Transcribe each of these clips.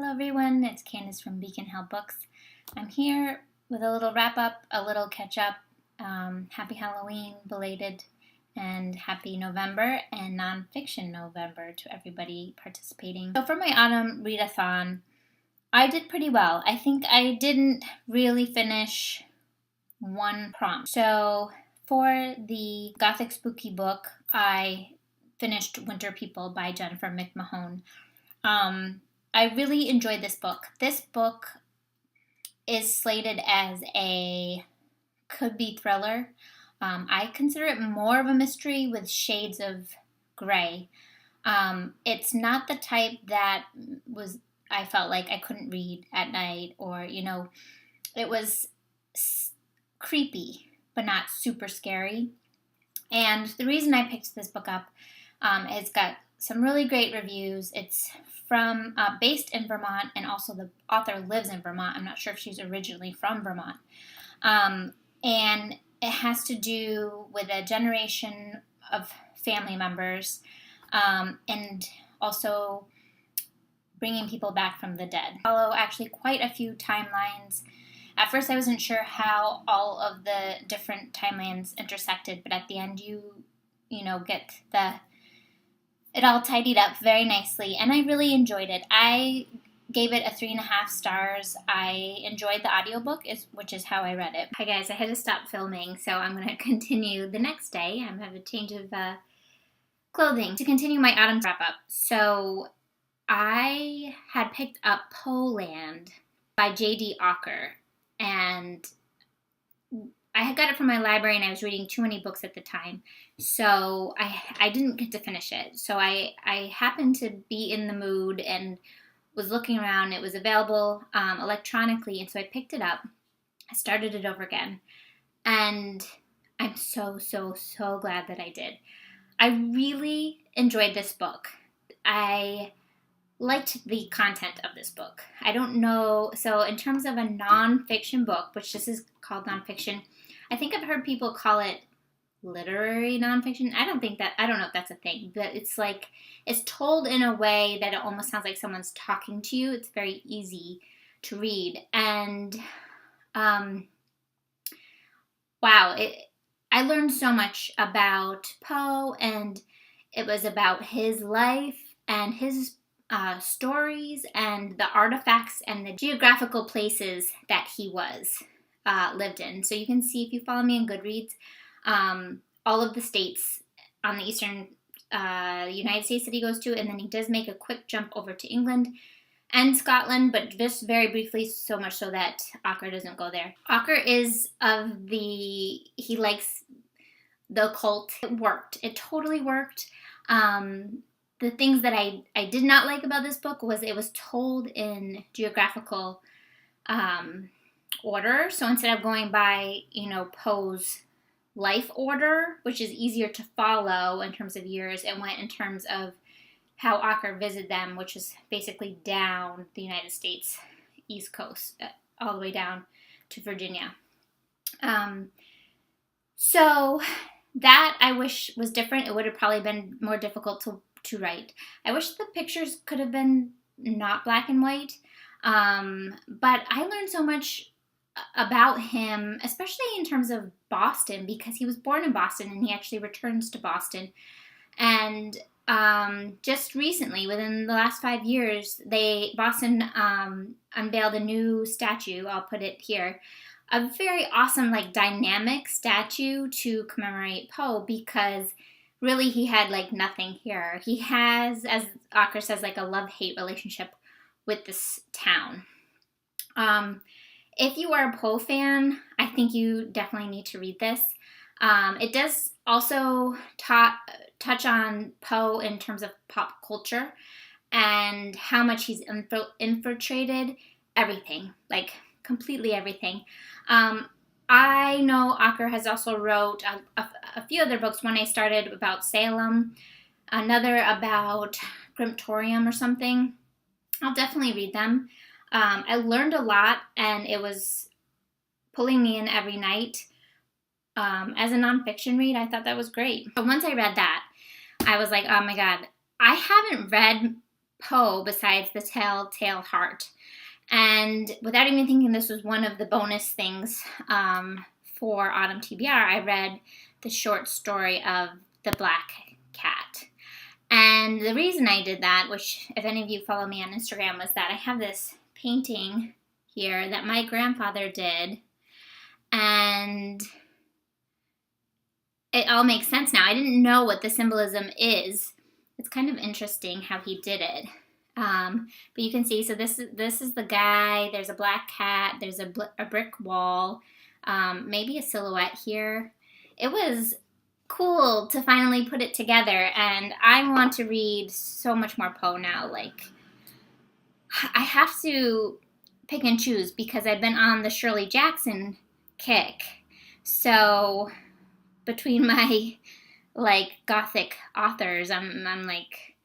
Hello everyone, it's Candace from Beacon Hill Books. I'm here with a little wrap up, a little catch up. Happy Halloween, belated, and happy November and nonfiction November to everybody participating. So for my autumn readathon, I did pretty well. I think I didn't really finish one prompt. So for the Gothic spooky book, I finished Winter People by Jennifer McMahon. I really enjoyed this book. This book is slated as a could-be thriller. I consider it more of a mystery with shades of gray. It's not the type that I felt like I couldn't read at night, or, it was creepy, but not super scary. And the reason I picked this book up, it's got some really great reviews. It's from based in Vermont, and also the author lives in Vermont. I'm not sure if she's originally from Vermont. And it has to do with a generation of family members, and also bringing people back from the dead. Follow actually quite a few timelines. At first I wasn't sure how all of the different timelines intersected, but at the end you get it all tidied up very nicely, and I really enjoyed it. I gave it a 3.5 stars. I enjoyed the audiobook, which is how I read it. Hi guys, I had to stop filming, so I'm going to continue the next day. I'm going to have a change of clothing to continue my autumn wrap-up. So I had picked up poe-land by J.D. Ocker, and I had got it from my library, and I was reading too many books at the time, so I didn't get to finish it. So I happened to be in the mood and was looking around. It was available electronically, and so I picked it up. I started it over again, and I'm so glad that I did. I really enjoyed this book. I liked the content of this book. I don't know, so in terms of a nonfiction book, which this is called nonfiction, I think I've heard people call it literary nonfiction. I don't know if that's a thing, but it's told in a way that it almost sounds like someone's talking to you. It's very easy to read, and wow, I learned so much about Poe, and it was about his life and his stories and the artifacts and the geographical places that he lived in. So you can see, if you follow me on Goodreads, all of the states on the eastern United States that he goes to, and then he does make a quick jump over to England and Scotland, but just very briefly, so much so that Ocker doesn't go there. Ocker he likes the occult. It worked. It totally worked. The things that I did not like about this book was it was told in geographical order. So instead of going by, Poe's life order, which is easier to follow in terms of years, it went in terms of how Ocker visited them, which is basically down the United States East Coast, all the way down to Virginia. So that I wish was different. It would have probably been more difficult to write. I wish the pictures could have been not black and white, but I learned so much about him, especially in terms of Boston, because he was born in Boston and he actually returns to Boston. And just recently, within the last 5 years, Boston unveiled a new statue. I'll put it here. A very awesome, dynamic statue to commemorate Poe, because really he had nothing here. He has, as Ocker says, a love-hate relationship with this town. If you are a Poe fan, I think you definitely need to read this. It does also touch on Poe in terms of pop culture and how much he's infiltrated everything, completely everything. I know Ocker has also wrote a few other books. One I started about Salem, another about Grimptorium or something. I'll definitely read them. I learned a lot, and it was pulling me in every night. As a nonfiction read, I thought that was great. But once I read that, I was like, oh my god, I haven't read Poe besides the telltale heart. And without even thinking this was one of the bonus things for Autumn TBR, I read the short story of The Black Cat. And the reason I did that, which if any of you follow me on Instagram, was that I have this painting here that my grandfather did. And it all makes sense now. I didn't know what the symbolism is. It's kind of interesting how he did it. But you can see, so this is the guy. There's a black cat. There's a brick wall. Maybe a silhouette here. It was cool to finally put it together, and I want to read so much more Poe now. Like, I have to pick and choose because I've been on the Shirley Jackson kick. So between my like gothic authors, I'm like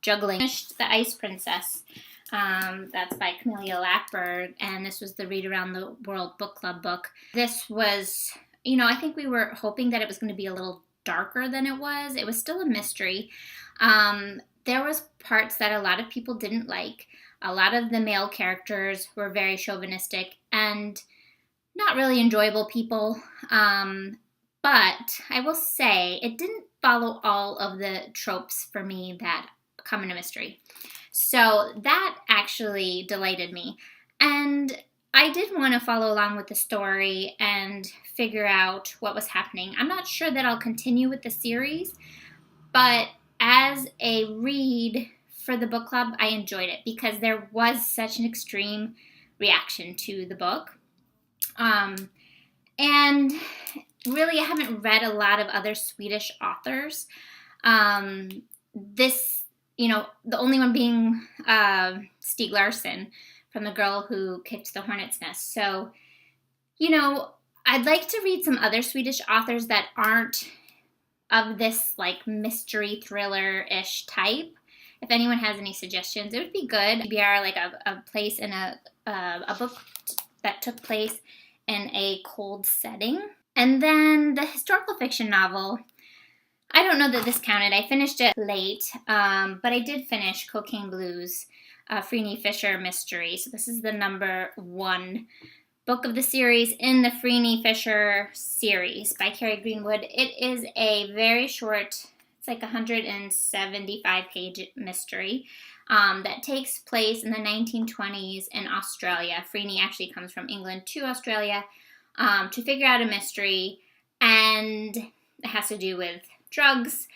juggling. Finished The Ice Princess. That's by Camelia Lackberg, and this was the Read Around the World Book Club book. This was, I think we were hoping that it was going to be a little darker than it was. It was still a mystery. There was parts that a lot of people didn't like. A lot of the male characters were very chauvinistic and not really enjoyable people. But I will say it didn't follow all of the tropes for me that come in a mystery. So that actually delighted me. And I did want to follow along with the story and figure out what was happening. I'm not sure that I'll continue with the series, but as a read for the book club, I enjoyed it because there was such an extreme reaction to the book. And really, I haven't read a lot of other Swedish authors. This, the only one being Stieg Larsson from The Girl Who Kicked the Hornet's Nest. So, I'd like to read some other Swedish authors that aren't of this like mystery thriller-ish type. If anyone has any suggestions, it would be good. TBR, like a place in a book that took place in a cold setting. And then the historical fiction novel, I don't know that this counted. I finished it late, but I did finish Cocaine Blues, Freeney Fisher mystery. So this is the number 1 book of the series in the Freeney Fisher series by Carrie Greenwood. It is a very short, it's like 175-page mystery that takes place in the 1920s in Australia. Freeney actually comes from England to Australia to figure out a mystery, and it has to do with drugs.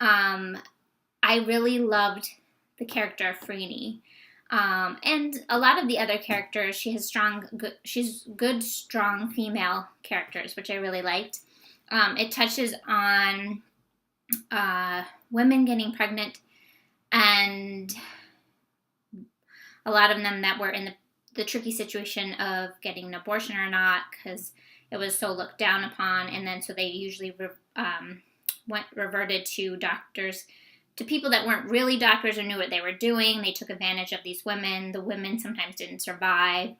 I really loved the character of Freeney. And a lot of the other characters, she's good, strong female characters, which I really liked. It touches on women getting pregnant, and a lot of them that were in the tricky situation of getting an abortion or not, because it was so looked down upon, and then so they usually reverted to doctors, to people that weren't really doctors or knew what they were doing. They took advantage of these women. The women sometimes didn't survive.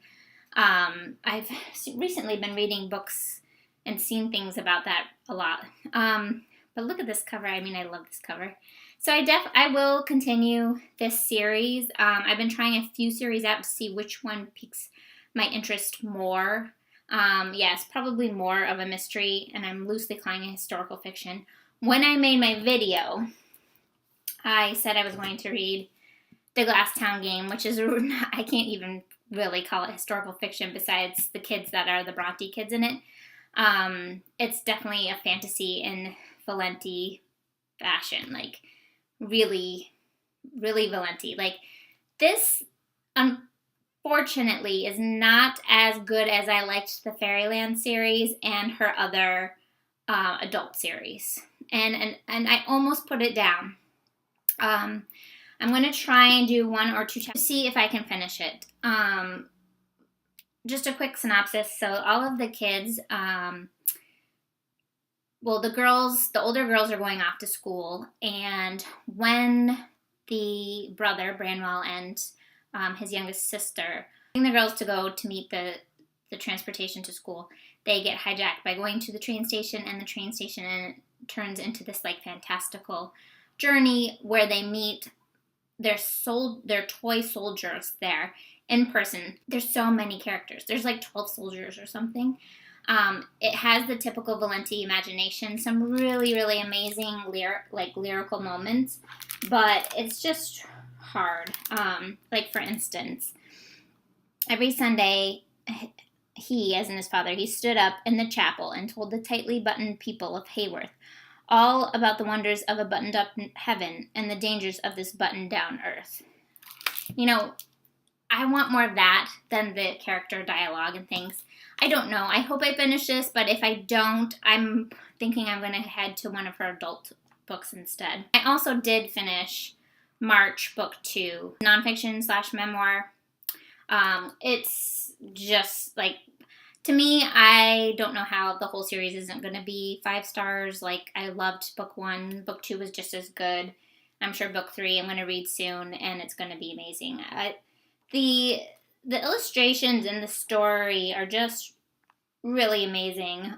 I've recently been reading books and seen things about that a lot. But look at this cover. I mean, I love this cover. So I will continue this series. I've been trying a few series out to see which one piques my interest more. It's probably more of a mystery, and I'm loosely calling it historical fiction. When I made my video, I said I was going to read The Glasstown Game, which is, I can't even really call it historical fiction besides the kids that are the Bronte kids in it. It's definitely a fantasy in Valenti fashion, like really, really Valenti. Like, this, unfortunately, is not as good as I liked the Fairyland series and her other adult series. And I almost put it down. I'm going to try and do 1 or 2 chapters to see if I can finish it. Just a quick synopsis. So all of the kids, the older girls are going off to school, and when the brother, Branwell, and his youngest sister bring the girls to go to meet the transportation to school, they get hijacked by going to the train station, and the train station turns into this like fantastical journey where they meet their toy soldiers there in person. There's so many characters. There's like 12 soldiers or something. It has the typical Valenti imagination, some really, really amazing lyrical moments, but it's just hard. Like, for instance, every Sunday, he, as in his father, he stood up in the chapel and told the tightly buttoned people of Haworth all about the wonders of a buttoned-up heaven and the dangers of this buttoned-down earth. You know, I want more of that than the character dialogue and things. I don't know. I hope I finish this, but if I don't, I'm thinking I'm going to head to one of her adult books instead. I also did finish March, book 2, nonfiction/memoir. It's just, like, to me, I don't know how the whole series isn't going to be 5 stars. Like, I loved book 1. Book 2 was just as good. I'm sure book 3 I'm going to read soon, and it's going to be amazing. The illustrations in the story are just really amazing.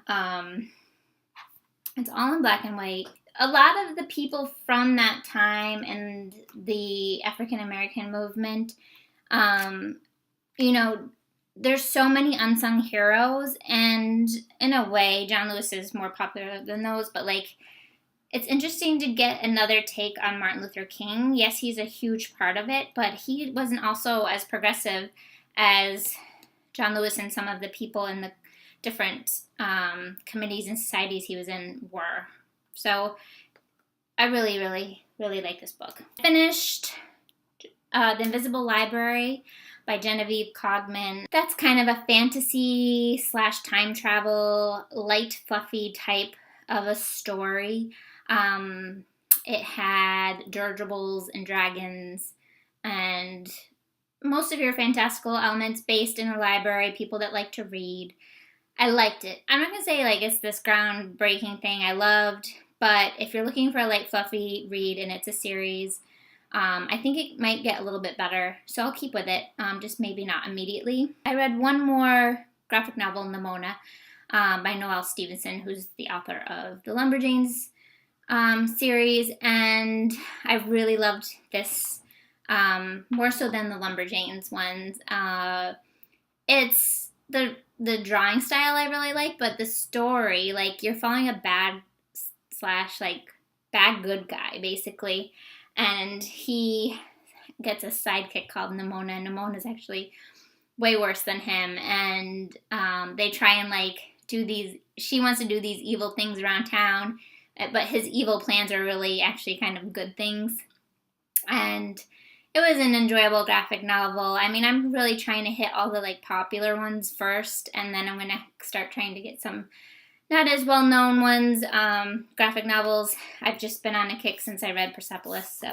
It's all in black and white. A lot of the people from that time and the African American movement, you know, there's so many unsung heroes, and in a way, John Lewis is more popular than those, but, like, it's interesting to get another take on Martin Luther King. Yes, he's a huge part of it, but he wasn't also as progressive as John Lewis and some of the people in the different committees and societies he was in were. So I really, really, really like this book. I finished The Invisible Library by Genevieve Cogman. That's kind of a fantasy/time travel, light, fluffy type of a story. It had dirigibles and dragons and most of your fantastical elements based in a library, people that like to read. I liked it. I'm not going to say, like, it's this groundbreaking thing I loved, but if you're looking for a light, fluffy read and it's a series, I think it might get a little bit better, so I'll keep with it, just maybe not immediately. I read one more graphic novel, Nimona, by Noelle Stevenson, who's the author of the Lumberjanes series, and I really loved this more so than the Lumberjanes ones. It's the drawing style I really like, but the story, like, you're following a bad good guy, basically, and he gets a sidekick called Nimona, and Nimona's actually way worse than him, and they try and, like, she wants to do these evil things around town, but his evil plans are really actually kind of good things, and it was an enjoyable graphic novel. I mean, I'm really trying to hit all the, like, popular ones first, and then I'm going to start trying to get some not as well-known ones, graphic novels. I've just been on a kick since I read Persepolis, so